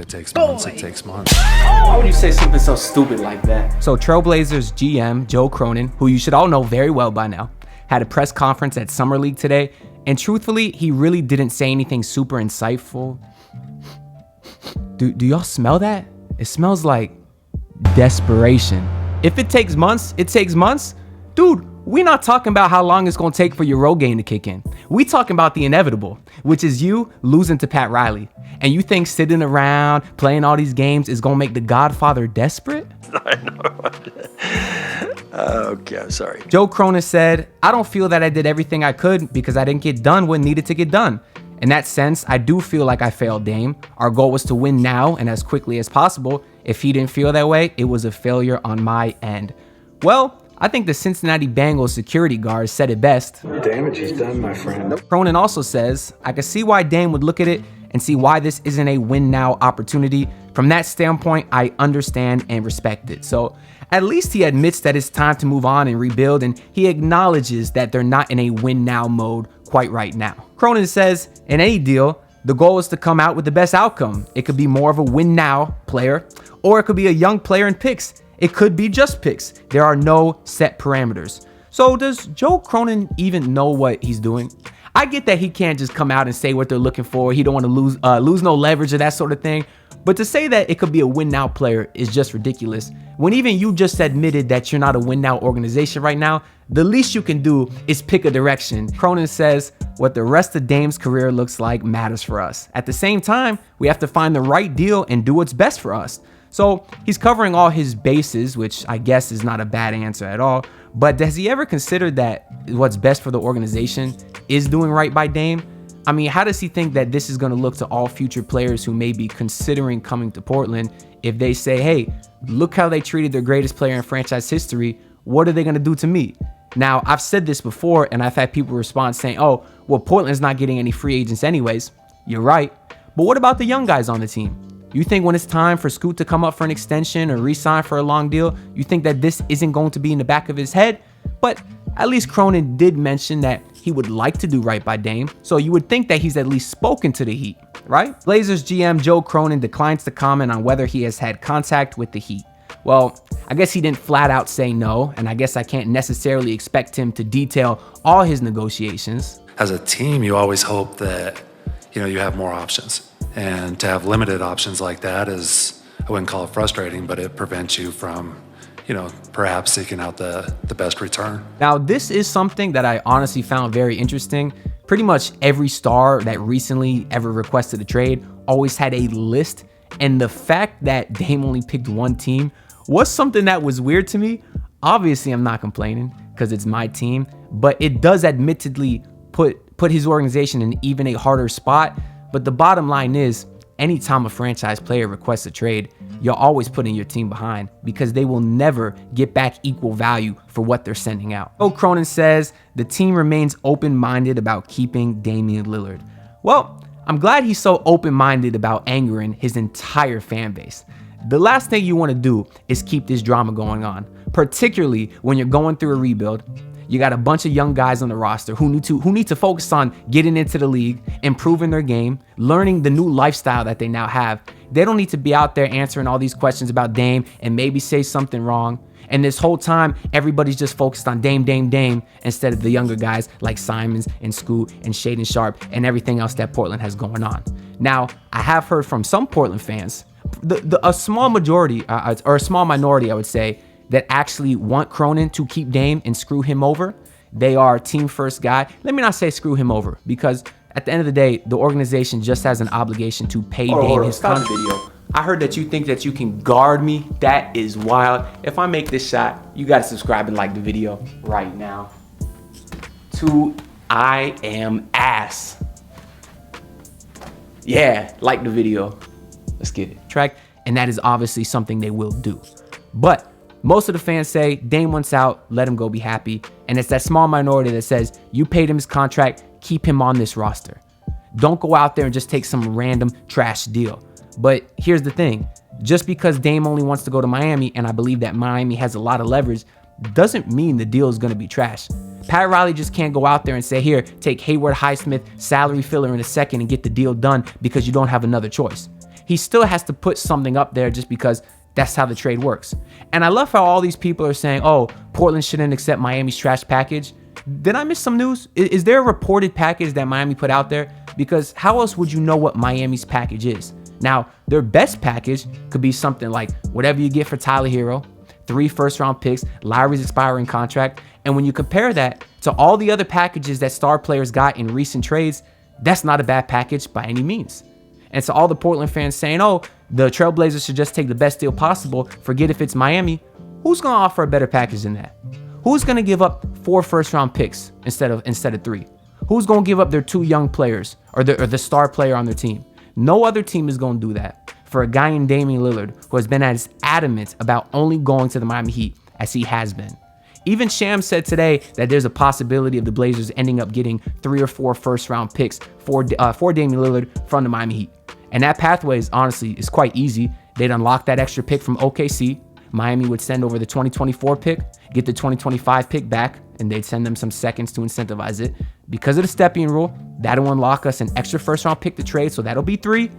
it takes months, it takes months. Why would you say something so stupid like that? So Trailblazers GM Joe Cronin, who you should all know very well by now, had a press conference at Summer League today, and truthfully, he really didn't say anything super insightful. Do y'all smell that? It smells like desperation. If it takes months, it takes months. Dude, we're not talking about how long it's gonna take for your road game to kick in. We talking about the inevitable, which is you losing to Pat Riley. And you think sitting around playing all these games is gonna make the Godfather desperate? I know. Okay, I'm sorry. Joe Cronin said, I don't feel that I did everything I could because I didn't get done what needed to get done. In that sense, I do feel like I failed Dame. Our goal was to win now and as quickly as possible. If he didn't feel that way, it was a failure on my end. Well, I think the Cincinnati Bengals security guard said it best. Damage is done, my friend. Cronin also says, I can see why Dame would look at it and see why this isn't a win now opportunity. From that standpoint, I understand and respect it. So at least he admits that it's time to move on and rebuild, and he acknowledges that they're not in a win now mode quite right now. Cronin says, in any deal, the goal is to come out with the best outcome. It could be more of a win now player, or it could be a young player and picks. It could be just picks. There are no set parameters. So does Joe Cronin even know what he's doing? I get that he can't just come out and say what they're looking for. He don't want to lose no leverage or that sort of thing. But to say that it could be a win now player is just ridiculous. When even you just admitted that you're not a win now organization right now, the least you can do is pick a direction. Cronin says, what the rest of Dame's career looks like matters for us. At the same time, we have to find the right deal and do what's best for us. So he's covering all his bases, which I guess is not a bad answer at all. But has he ever considered that what's best for the organization is doing right by Dame? I mean, how does he think that this is going to look to all future players who may be considering coming to Portland if they say, hey, look how they treated their greatest player in franchise history. What are they going to do to me? Now, I've said this before, and I've had people respond saying, oh, well, Portland's not getting any free agents anyways. You're right. But what about the young guys on the team? You think when it's time for Scoot to come up for an extension or re-sign for a long deal, you think that this isn't going to be in the back of his head? But at least Cronin did mention that he would like to do right by Dame, so you would think that he's at least spoken to the Heat, right? Blazers GM Joe Cronin declines to comment on whether he has had contact with the Heat. Well, I guess he didn't flat out say no, and I guess I can't necessarily expect him to detail all his negotiations. As a team, you always hope that, you have more options. And to have limited options like that is, I wouldn't call it frustrating, but it prevents you from, perhaps seeking out the best return. Now, this is something that I honestly found very interesting. Pretty much every star that recently ever requested a trade always had a list. And the fact that Dame only picked one team was something that was weird to me. Obviously, I'm not complaining because it's my team, but it does admittedly put his organization in even a harder spot. But the bottom line is, anytime a franchise player requests a trade, you're always putting your team behind because they will never get back equal value for what they're sending out. So Cronin says the team remains open-minded about keeping Damian Lillard. Well, I'm glad he's so open-minded about angering his entire fan base. The last thing you want to do is keep this drama going on, particularly when you're going through a rebuild. You got a bunch of young guys on the roster who need to focus on getting into the league, improving their game, learning the new lifestyle that they now have. They don't need to be out there answering all these questions about Dame and maybe say something wrong. And this whole time, everybody's just focused on Dame, instead of the younger guys like Simons and Scoot and Shaedon Sharpe and everything else that Portland has going on. Now, I have heard from some Portland fans, a small minority, I would say, that actually want Cronin to keep Dame and screw him over. They are team first guy. Let me not say screw him over, because at the end of the day, the organization just has an obligation to pay Dame his contract. I heard that you think that you can guard me. That is wild. If I make this shot, you gotta subscribe and like the video right now. I am ass. Yeah, like the video. Let's get it. Track. And that is obviously something they will do. But most of the fans say Dame wants out, let him go be happy. And it's that small minority that says you paid him his contract, keep him on this roster. Don't go out there and just take some random trash deal. But here's the thing, just because Dame only wants to go to Miami, and I believe that Miami has a lot of leverage, doesn't mean the deal is going to be trash. Pat Riley just can't go out there and say, here, take Hayward Highsmith, salary filler in a second and get the deal done because you don't have another choice. he still has to put something up there just because that's how the trade works. And I love how all these people are saying, oh, Portland shouldn't accept Miami's trash package. Did I miss some news? Is there a reported package that Miami put out there? Because how else would you know what Miami's package is? Now, their best package could be something like whatever you get for Tyler Herro, 3 first-round picks, Lowry's expiring contract. And when you compare that to all the other packages that star players got in recent trades, that's not a bad package by any means. And so all the Portland fans saying, oh, the Trailblazers should just take the best deal possible, forget if it's Miami. Who's going to offer a better package than that? Who's going to give up 4 first-round picks instead of 3? Who's going to give up their 2 young players or the star player on their team? No other team is going to do that for a guy in Damian Lillard who has been as adamant about only going to the Miami Heat as he has been. Even Shams said today that there's a possibility of the Blazers ending up getting 3 or 4 first-round picks for Damian Lillard from the Miami Heat. And that pathway is quite easy. They'd unlock that extra pick from OKC. Miami would send over the 2024 pick, get the 2025 pick back, and they'd send them some seconds to incentivize it. Because of the Stepien rule, that'll unlock us an extra first-round pick to trade, so that'll be 3.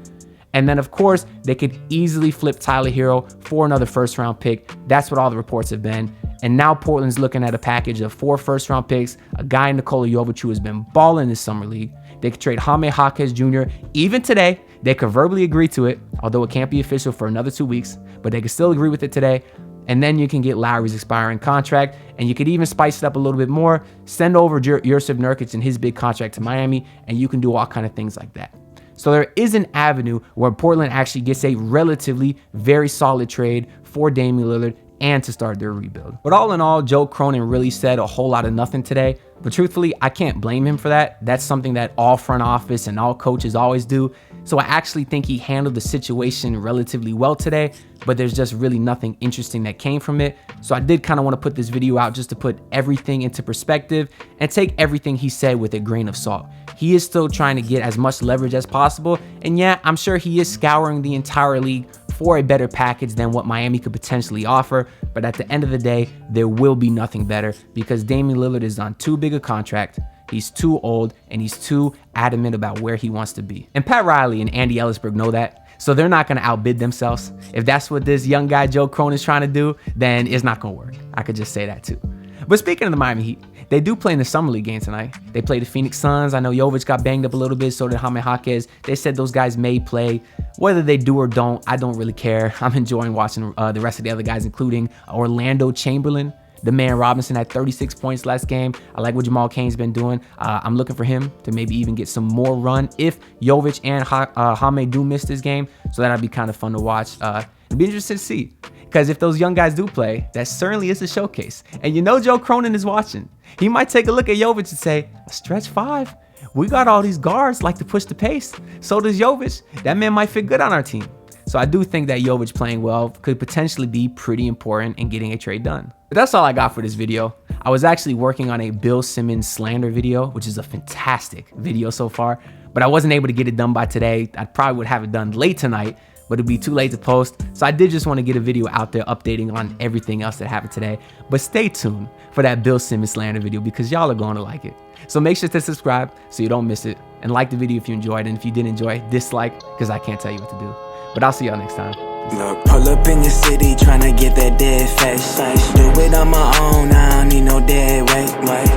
And then, of course, they could easily flip Tyler Herro for another first-round pick. That's what all the reports have been. And now Portland's looking at a package of 4 first-round picks, a guy in Nikola Jovic who has been balling this summer league. They could trade Jaime Jaquez Jr. Even today. They could verbally agree to it, although it can't be official for another 2 weeks, but they could still agree with it today. And then you can get Lowry's expiring contract, and you could even spice it up a little bit more, send over Jusuf Nurkic and his big contract to Miami, and you can do all kind of things like that. So there is an avenue where Portland actually gets a relatively very solid trade for Damian Lillard and to start their rebuild. But all in all, Joe Cronin really said a whole lot of nothing today. But truthfully, I can't blame him for that. That's something that all front office and all coaches always do. So I actually think he handled the situation relatively well today, but there's just really nothing interesting that came from it. So I did kind of want to put this video out just to put everything into perspective and take everything he said with a grain of salt. He is still trying to get as much leverage as possible. And yeah, I'm sure he is scouring the entire league for a better package than what Miami could potentially offer. But at the end of the day, there will be nothing better because Damian Lillard is on too big a contract. He's too old and he's too adamant about where he wants to be. And Pat Riley and Andy Ellisberg know that. So they're not going to outbid themselves. If that's what this young guy Joe Cronin is trying to do, then it's not going to work. I could just say that too. But speaking of the Miami Heat, they do play in the Summer League game tonight. They play the Phoenix Suns. I know Jovic got banged up a little bit, so did Jaime Jaquez. They said those guys may play. Whether they do or don't, I don't really care. I'm enjoying watching the rest of the other guys, including Orlando Chamberlain. The man Robinson had 36 points last game. I like what Jamal Cain's been doing. I'm looking for him to maybe even get some more run if Jovic and Jaime do miss this game. So that'd be kind of fun to watch. It'd be interesting to see. Because if those young guys do play, that certainly is a showcase. And you know Joe Cronin is watching. He might take a look at Jovic and say, stretch 5. We got all these guards like to push the pace. So does Jovic. That man might fit good on our team. So I do think that Jovic playing well could potentially be pretty important in getting a trade done. But that's all I got for this video. I was actually working on a Bill Simmons slander video, which is a fantastic video so far. But I wasn't able to get it done by today. I probably would have it done late tonight, but it'd be too late to post. So I did just want to get a video out there updating on everything else that happened today. But stay tuned for that Bill Simmons slander video because y'all are going to like it. So make sure to subscribe so you don't miss it. And like the video if you enjoyed it. And if you didn't enjoy it, dislike because I can't tell you what to do. But I'll see y'all next time. Look, pull up in your city tryna get that dead face. Do it on my own, I don't need no dead weight.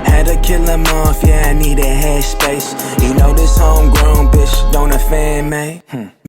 Had to kill him off, yeah, I need a head space. You know this homegrown bitch don't offend me.